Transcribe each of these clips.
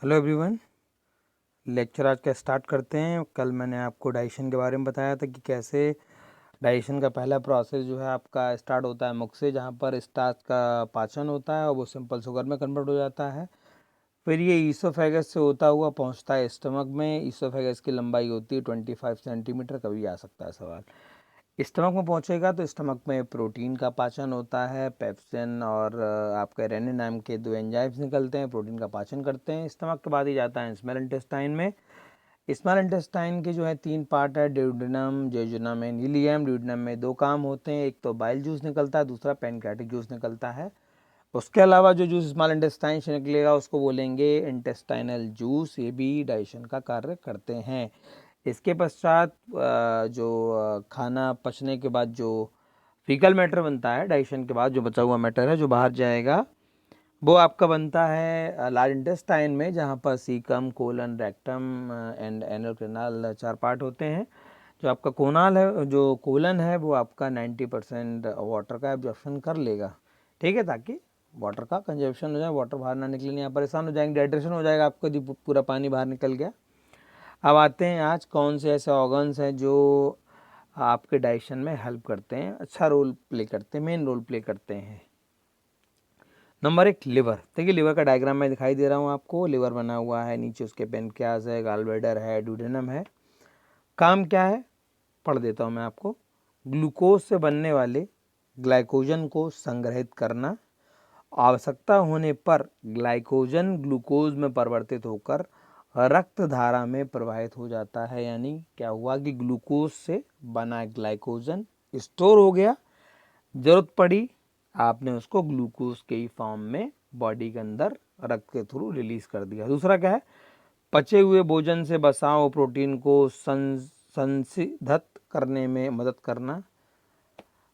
Hello everyone. Lecture आज का start करते हैं। कल मैंने आपको डाइजेशन के बारे में बताया था कि कैसे डाइजेशन का पहला प्रोसेस जो है आपका स्टार्ट होता है मुख से, जहाँ पर स्टार्च का पाचन होता है और वो सिंपल शुगर में कन्वर्ट हो जाता है। फिर ये ईसोफेगस से होता हुआ पहुँचता है स्टमक में। ईसोफेगस की लंबाई होती है 25 सेंटीमीटर। कभी आ सकता है सवाल। स्टमक में पहुंचेगा तो स्टमक में प्रोटीन का पाचन होता है। पेप्सिन और आपके रेनिन नाम के दो एंजाइम्स निकलते हैं, प्रोटीन का पाचन करते हैं। स्टमक के बाद ही जाता है स्मॉल इंटेस्टाइन में। स्मॉल इंटेस्टाइन के जो है 3 पार्ट है, duodenum, jejunum and ileum. Duodenum में 2 काम होते हैं, एक तो बाइल जूस निकलता है, दूसरा पैनक्रेटिक जूस निकलता है। उसके अलावा जो जूस स्मॉल इंटेस्टाइन से निकलेगा उसको बोलेंगे इंटेस्टाइनल जूस। ये भी डाइजेशन का कार्य करते हैं। इसके पश्चात जो खाना पचने के बाद जो फीकल मैटर बनता है, डाइजेशन के बाद जो बचा हुआ मैटर है जो बाहर जाएगा, वो आपका बनता है लार्ज इंटेस्टाइन में, जहाँ पर caecum, colon, rectum and anal canal 4 part होते हैं। जो आपका कोनाल है, जो कोलन है, वो आपका 90% वाटर का एब्जॉर्प्शन कर लेगा, ठीक है, ताकि वाटर का कंजप्शन हो जाए, वाटर बाहर ना निकले, नहीं आप परेशान हो जाएंगे, डिहाइड्रेशन हो जाएगा आपको यदि पूरा पानी बाहर निकल गया। अब आते हैं आज कौन से ऐसे ऑर्गन्स हैं जो आपके डाइजेशन में हेल्प करते हैं, अच्छा रोल प्ले करते हैं, मेन रोल प्ले करते हैं। Number 1 liver. देखिए लिवर का डायग्राम में दिखाई दे रहा हूँ आपको। लिवर बना हुआ है, नीचे उसके पेनक्रियास है, गॉलब्लैडर है, ड्यूडेनम है। काम क्या है पढ़ देता हूँ मैं आपको। ग्लूकोज से बनने वाले ग्लाइकोजन को संग्रहित करना, आवश्यकता होने पर ग्लाइकोजन ग्लूकोज में परिवर्तित होकर रक्त धारा में प्रवाहित हो जाता है। यानी क्या हुआ कि ग्लूकोज से बना ग्लाइकोजन स्टोर हो गया, जरूरत पड़ी आपने उसको ग्लूकोज के ही फॉर्म में बॉडी के अंदर रक्त के थ्रू रिलीज कर दिया। दूसरा क्या है, पचे हुए भोजन से बसाओ प्रोटीन को संसिधित करने में मदद करना।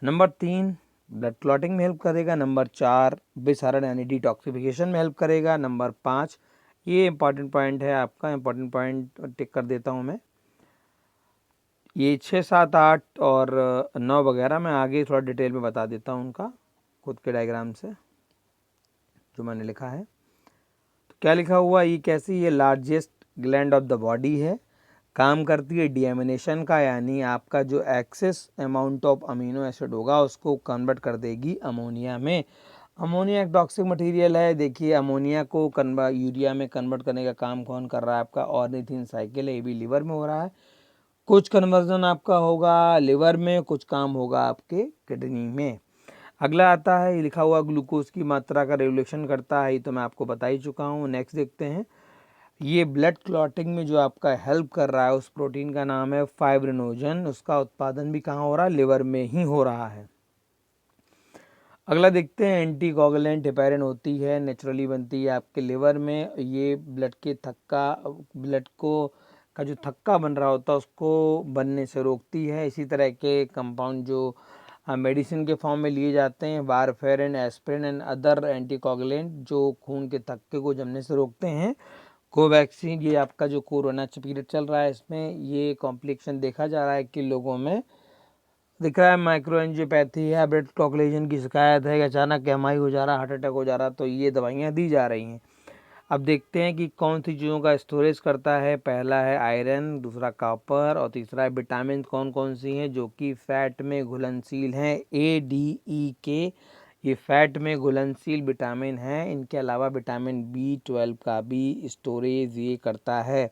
नंबर 3 ब्लड क्लॉटिंग में हेल्प करेगा। नंबर 4 विसरण यानी डिटॉक्सिफिकेशन में हेल्प करेगा। नंबर 5, ये इंपॉर्टेंट पॉइंट है आपका, इंपॉर्टेंट पॉइंट टिक कर देता हूँ मैं। ये 6, 7, 8 और 9 वगैरह मैं आगे थोड़ा डिटेल में बता देता हूँ उनका खुद के डायग्राम से जो मैंने लिखा है। तो क्या लिखा हुआ, ये कैसी, ये largest gland of the body है, काम करती है डीएमिनेशन का, यानी आपका जो excess amount of amino acid होगा उसको कन्वर्ट कर देगी अमोनिया में। अमोनिया एक टॉक्सिक मटेरियल है। देखिए अमोनिया को यूरिया में कन्वर्ट करने का काम कौन कर रहा है, आपका ऑर्निथिन साइकिल है, ये भी लिवर में हो रहा है। कुछ कन्वर्जन आपका होगा लिवर में, कुछ काम होगा आपके किडनी में। अगला आता है, लिखा हुआ ग्लूकोज की मात्रा का रेगुलेशन करता है, ये तो मैं आपको बता ही चुका हूँ। नेक्स्ट देखते हैं, ये ब्लड क्लॉटिंग में जो आपका हेल्प कर रहा है उस प्रोटीन का नाम है फाइब्रिनोजन। उसका उत्पादन भी कहाँ हो रहा है, लिवर में ही हो रहा है। अगला देखते हैं, एंटी कोगुलेंट हेपेरिन होती है, नेचुरली बनती है आपके लिवर में। ये ब्लड के थक्का, ब्लड को का जो थक्का बन रहा होता है उसको बनने से रोकती है। इसी तरह के कंपाउंड जो मेडिसिन के फॉर्म में लिए जाते हैं, warfarin, aspirin and other anticoagulant, जो खून के थक्के को जमने से रोकते हैं। कोवैक्सीन, ये आपका जो कोरोना पीरियड चल रहा है इसमें ये कॉम्प्लिकेशन देखा जा रहा है कि लोगों में दिख रहा है, माइक्रो एंजियोपैथी है, ब्लड कोगुलेशन की शिकायत है, अचानक एमआई हो जा रहा, हार्ट अटैक हो जा रहा, तो ये दवाइयाँ दी जा रही हैं। अब देखते हैं कि कौन सी चीज़ों का स्टोरेज करता है। पहला है आयरन, दूसरा कॉपर और तीसरा है विटामिन। कौन कौन सी हैं, जो कि फैट में घुलनशील हैं, ADE ये फैट में घुलनशील विटामिन हैं। इनके अलावा विटामिन B12 का भी स्टोरेज ये करता है।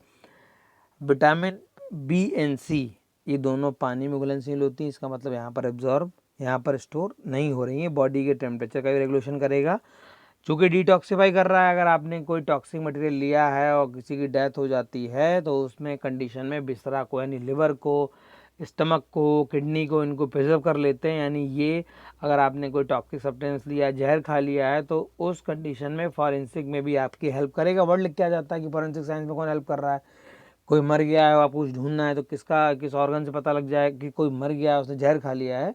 विटामिन B एंड C ये दोनों पानी में घुलनशील होती हैं, इसका मतलब यहाँ पर एब्जॉर्ब, यहाँ पर स्टोर नहीं हो रही है। बॉडी के टेम्परेचर का भी रेगुलेशन करेगा, चूँकि डिटॉक्सिफाई कर रहा है। अगर आपने कोई टॉक्सिक मटेरियल लिया है और किसी की डेथ हो जाती है तो उसमें कंडीशन में बिस्तरा को यानी लिवर को, स्टमक को, किडनी को, इनको प्रिजर्व कर लेते हैं। यानी ये अगर आपने कोई टॉक्सिक सब्सटेंस लिया, जहर खा लिया है, तो उस कंडीशन में फॉरेंसिक में भी आपकी हेल्प करेगा। वर्ड लिख के आ जाता है कि फॉरेंसिक साइंस में कौन हेल्प कर रहा है। कोई मर गया है, आपको कुछ ढूंढना है, तो किसका, किस ऑर्गन से पता लग जाए कि कोई मर गया है, उसने जहर खा लिया है।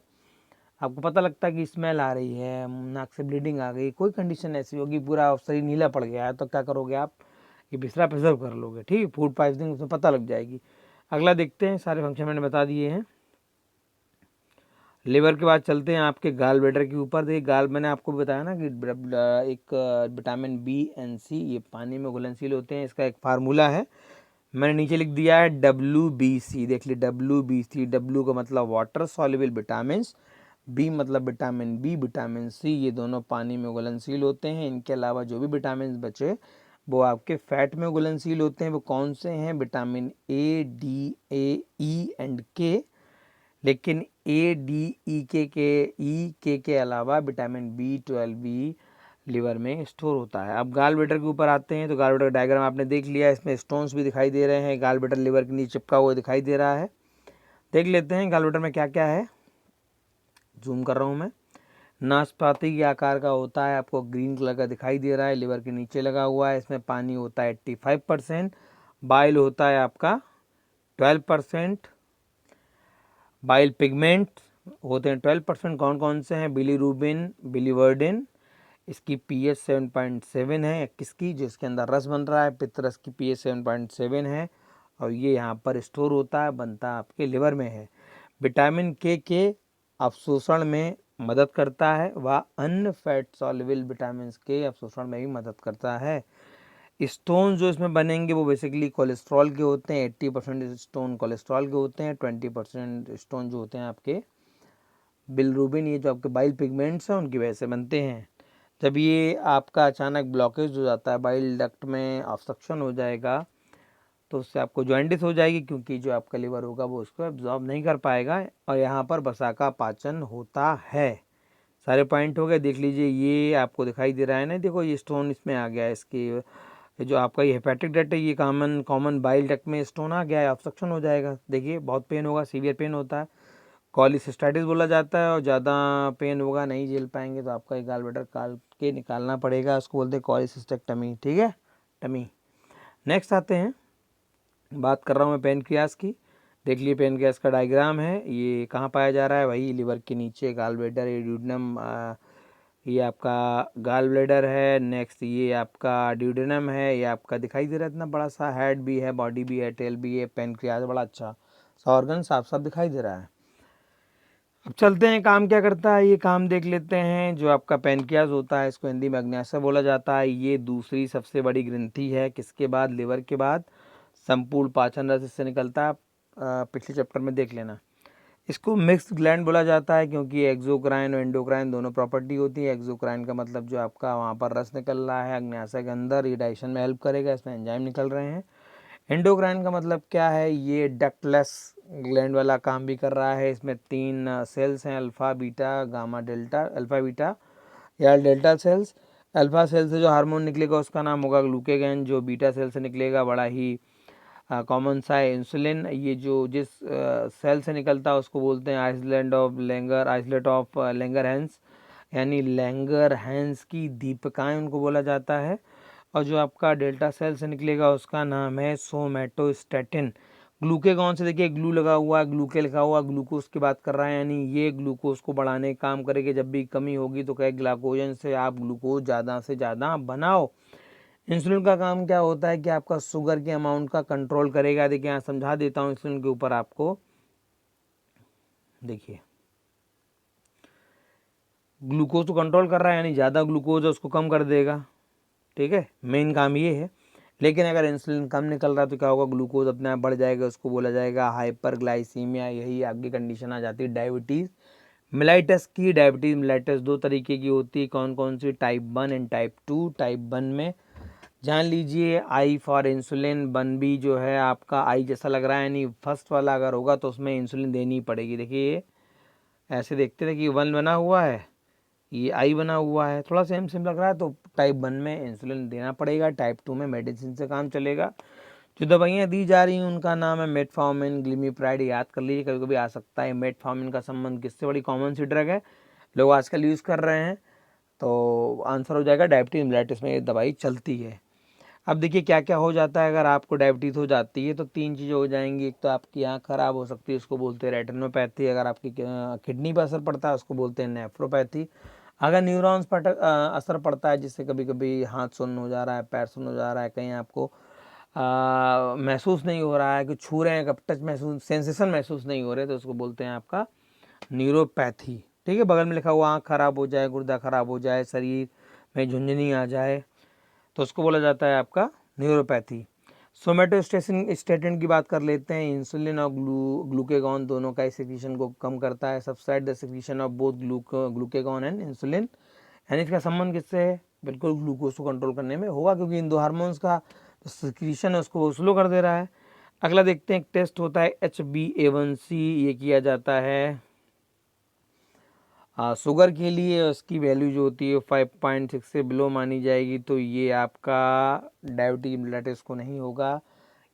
आपको पता लगता है कि स्मेल आ रही है, नाक से ब्लीडिंग आ गई, कोई कंडीशन ऐसी होगी, पूरा शरीर नीला पड़ गया है, तो क्या करोगे आप, ये बिस्तरा प्रिजर्व कर लोगे, ठीक, फूड पॉइजनिंग उसमें पता लग जाएगी। अगला देखते हैं, सारे फंक्शन मैंने बता दिए हैं। लिवर के बाद चलते हैं आपके गाल ब्लैडर के ऊपर। देखिए गाल, मैंने आपको बताया ना कि एक विटामिन बी एंड सी ये पानी में घुलनशील होते हैं। इसका एक फार्मूला है, मैंने नीचे लिख दिया है WBC। देख ली WBC, W का मतलब वाटर सॉल्युबल विटामिन, बी मतलब विटामिन बी, विटामिन सी, ये दोनों पानी में घुलनशील होते हैं। इनके अलावा जो भी विटामिन बचे वो आपके फैट में घुलनशील होते हैं। वो कौन से हैं? Vitamin A, D, A, E and K। लेकिन A, D, E, K के अलावा विटामिन B12 भी लिवर में स्टोर होता है। अब गाल ब्लैडर के ऊपर आते हैं तो गाल ब्लैडर का डायग्राम आपने देख लिया, इसमें स्टोन्स भी दिखाई दे रहे हैं। गाल ब्लैडर लिवर के नीचे चिपका हुआ दिखाई दे रहा है। देख लेते हैं गाल ब्लैडर में क्या क्या है। जूम कर रहा हूँ मैं। नाशपाती के आकार का होता है, आपको ग्रीन कलर का दिखाई दे रहा है, लिवर के नीचे लगा हुआ है। इसमें पानी होता है 85%, बाइल होता है आपका 12%, बाइल पिगमेंट होते हैं 12%। कौन कौन से हैं? बिलीरुबिन, बिलीवर्डिन, इसकी pH 7.7 है 21 की, जिसके अंदर रस बन रहा है, पित्तरस की pH 7.7 है और ये यहाँ पर स्टोर होता है, बनता है आपके लिवर में है। विटामिन के अवशोषण में मदद करता है, वह अन्य फैट सॉल्युबल विटामिन के अवशोषण में भी मदद करता है। स्टोन जो इसमें बनेंगे वो बेसिकली कोलेस्ट्रॉल के होते हैं। 80% स्टोन कोलेस्ट्रॉल के होते हैं, 20% स्टोन जो होते हैं आपके बिलरूबिन, ये जो आपके बाइल पिगमेंट्स हैं उनकी वजह से बनते हैं। जब ये आपका अचानक ब्लॉकेज हो जाता है, बाइल डक्ट में ऑब्स्ट्रक्शन हो जाएगा, तो उससे आपको जॉइंटिस हो जाएगी, क्योंकि जो आपका लिवर होगा वो उसको एब्जॉर्ब नहीं कर पाएगा और यहाँ पर वसा का पाचन होता है। सारे पॉइंट हो गए। देख लीजिए ये आपको दिखाई दे रहा है ना, देखो ये स्टोन इसमें आ गया है। इसकी जो आपका ये हेपेटिक डक्ट है, ये कॉमन बाइल डक्ट में स्टोन आ गया है, ऑब्स्ट्रक्शन हो जाएगा। देखिए बहुत पेन होगा, सीवियर पेन होता है, कॉलिसिस्टाइटिस बोला जाता है। और ज़्यादा पेन होगा, नहीं झेल पाएंगे तो आपका ये गाल ब्लैडर काट के निकालना पड़ेगा, उसको बोलते हैं कॉलिसिस्टेक्टमी। ठीक है, टमी। नेक्स्ट आते हैं, बात कर रहा हूँ मैं पेनक्रियास की। देख लिए पेनक्रियास का डायग्राम है, ये कहाँ पाया जा रहा है? वही लिवर के नीचे, गाल ब्लैडर, ड्यूडेनम, ये आपका गाल ब्लैडर है। नेक्स्ट ये आपका ड्यूडेनम है, ये आपका दिखाई दे रहा है इतना बड़ा सा, हेड भी है, बॉडी भी है, टेल भी है, पेनक्रियास बड़ा अच्छा सा ऑर्गन साफ साफ दिखाई दे रहा है। अब चलते हैं काम क्या करता है, ये काम देख लेते हैं। जो आपका पेनक्रियास होता है, इसको हिंदी में अग्न्याशय बोला जाता है। ये दूसरी सबसे बड़ी ग्रंथि है, किसके बाद? लिवर के बाद। संपूर्ण पाचन रस इससे निकलता है, पिछले चैप्टर में देख लेना। इसको मिक्स्ड ग्लैंड बोला जाता है, क्योंकि एक्सोक्राइन और एंडोक्राइन दोनों प्रॉपर्टी होती है। एक्सोक्राइन का मतलब जो आपका वहाँ पर रस निकल रहा है अग्न्याशय के अंदर, ये डाइजेशन में हेल्प करेगा, इसमें एंजाइम निकल रहे हैं। एंडोक्राइन का मतलब क्या है? ये डक्टलेस ग्लैंड वाला काम भी कर रहा है। इसमें 3 सेल्स हैं, alpha beta gamma delta, alpha beta या डेल्टा सेल्स। अल्फा सेल से जो हार्मोन निकलेगा उसका नाम होगा ग्लूकेगन, जो बीटा सेल से निकलेगा बड़ा ही कॉमन सा है, इंसुलिन। ये जो जिस सेल से निकलता है उसको बोलते हैं आइसलेट ऑफ लैंगरहैंस, यानी लैंगरहैंस की दीपिकाएं उनको बोला जाता है। और जो आपका डेल्टा सेल से निकलेगा उसका नाम है सोमेटोस्टेटिन। ग्लूकेगॉन से देखिए ग्लू लगा हुआ है, ग्लूके लिखा हुआ, ग्लूकोज की बात कर रहा है, यानी ये ग्लूकोज को बढ़ाने का काम करेगी। जब भी कमी होगी तो कहे ग्लाइकोजन से आप ग्लूकोज ज़्यादा से ज़्यादा बनाओ। इंसुलिन का काम क्या होता है कि आपका शुगर के अमाउंट का कंट्रोल करेगा। देखिए यहाँ समझा देता हूँ इंसुलिन के ऊपर आपको। देखिए ग्लूकोज तो कंट्रोल कर रहा है, यानी ज़्यादा ग्लूकोज है उसको कम कर देगा। ठीक है, मेन काम ये है। लेकिन अगर इंसुलिन कम निकल रहा है तो क्या होगा? ग्लूकोज अपने आप बढ़ जाएगा, उसको बोला जाएगा हाइपरग्लाइसीमिया। यही आगे कंडीशन आ जाती है डायबिटीज़ मिलाइटस की। डायबिटीज़ मिलाइटस 2 तरीके की होती है, कौन कौन सी? Type 1 and type 2। टाइप 1 में जान लीजिए आई फॉर इंसुलिन, 1 भी जो है आपका आई जैसा लग रहा है, यानी फर्स्ट वाला अगर होगा तो उसमें इंसुलिन देनी पड़ेगी। देखिए ये ऐसे देखते थे कि 1 बना हुआ है, ये आई बना हुआ है, थोड़ा सेम सेम लग रहा है, तो टाइप 1 में इंसुलिन देना पड़ेगा। टाइप 2 में मेडिसिन से काम चलेगा। जो दवाइयाँ दी जा रही हैं उनका नाम है मेटफॉर्मिन, ग्लिमिप्राइड, याद कर लीजिए, कभी कभी आ सकता है। मेटफॉर्मिन का संबंध किससे? बड़ी कॉमन सी ड्रग है, लोग आजकल यूज़ कर रहे हैं, तो आंसर हो जाएगा डायबिटीज मिलाइटिस में ये दवाई चलती है। अब देखिए क्या क्या हो जाता है अगर आपको डायबिटीज़ हो जाती है, तो 3 चीज़ें हो जाएंगी। एक तो आपकी आँख खराब हो सकती है, उसको बोलते हैं रेटिनोपैथी। अगर आपकी किडनी पर असर पड़ता है उसको बोलते हैं नेफ्रोपैथी। अगर न्यूरॉन्स पर असर पड़ता है, जिससे कभी कभी हाथ सुन्न हो जा रहा है, पैर सुन्न हो जा रहा है, कहीं आपको महसूस नहीं हो रहा है कि छू रहे हैं, कब टच महसूस, सेंसेशन महसूस नहीं हो रहे, तो उसको बोलते हैं आपका न्यूरोपैथी, ठीक है, बगल में लिखा हुआ आँख खराब हो जाए, गुर्दा खराब हो जाए, शरीर में झुंझुनी आ जाए, तो उसको बोला जाता है आपका न्यूरोपैथी। सोमेटोस्टेटिन की बात कर लेते हैं। इंसुलिन और ग्लूकेगॉन दोनों का सिक्रीशन को कम करता है। Subside the secretion of both glucagon and insulin. यानी इसका संबंध किससे है? बिल्कुल ग्लूकोज को कंट्रोल करने में होगा, क्योंकि इन दो हार्मोन्स का जो सिक्रीशन है उसको स्लो कर दे रहा है। अगला देखते हैं, एक टेस्ट होता है HbA1c, ये किया जाता है शुगर के लिए। उसकी वैल्यू जो होती है 5.6 से बिलो मानी जाएगी, तो ये आपका डायबिटीज मिलेटस को नहीं होगा,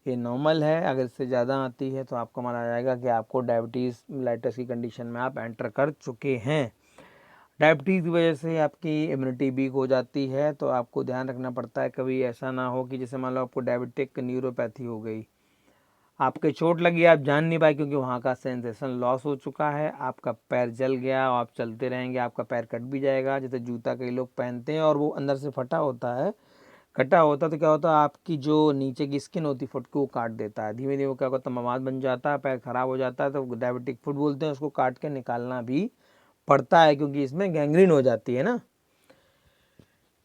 ये नॉर्मल है। अगर इससे ज़्यादा आती है तो आपको माना जाएगा कि आपको डायबिटीज़ मिलेटस की कंडीशन में आप एंटर कर चुके हैं। डायबिटीज़ की वजह से आपकी इम्यूनिटी वीक हो जाती है, तो आपको ध्यान रखना पड़ता है कभी ऐसा ना हो कि जैसे मान लो आपको डायबिटिक न्यूरोपैथी हो गई, आपके चोट लगी, आप जान नहीं पाए क्योंकि वहाँ का सेंसेशन लॉस हो चुका है, आपका पैर जल गया और आप चलते रहेंगे, आपका पैर कट भी जाएगा। जैसे जूता कई लोग पहनते हैं और वो अंदर से फटा होता है, कटा होता है, तो क्या होता है आपकी जो नीचे की स्किन होती है फुट को काट देता है, धीमे धीमे क्या होता है मवाद बन जाता है, पैर खराब हो जाता है, तो डायबिटिक फुट बोलते हैं उसको, काट के निकालना भी पड़ता है क्योंकि इसमें गैंग्रीन हो जाती है ना।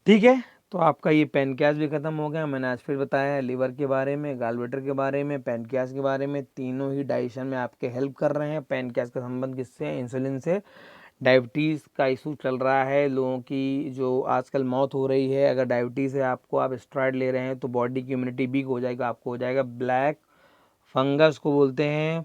ठीक है, तो आपका ये पैनक्रियास भी खत्म हो गया। मैंने आज फिर बताया लीवर के बारे में, गालब्लैडर के बारे में, पैनक्रियास के बारे में, तीनों ही डाइजेशन में आपके हेल्प कर रहे हैं। पैनक्रियास का संबंध किससे है? इंसुलिन से। डायबिटीज़ का इशू चल रहा है, लोगों की जो आजकल मौत हो रही है, अगर डायबिटीज़ है आपको, आप स्टेरॉइड ले रहे हैं तो बॉडी की इम्यूनिटी वीक हो जाएगा, आपको हो जाएगा ब्लैक फंगस को बोलते हैं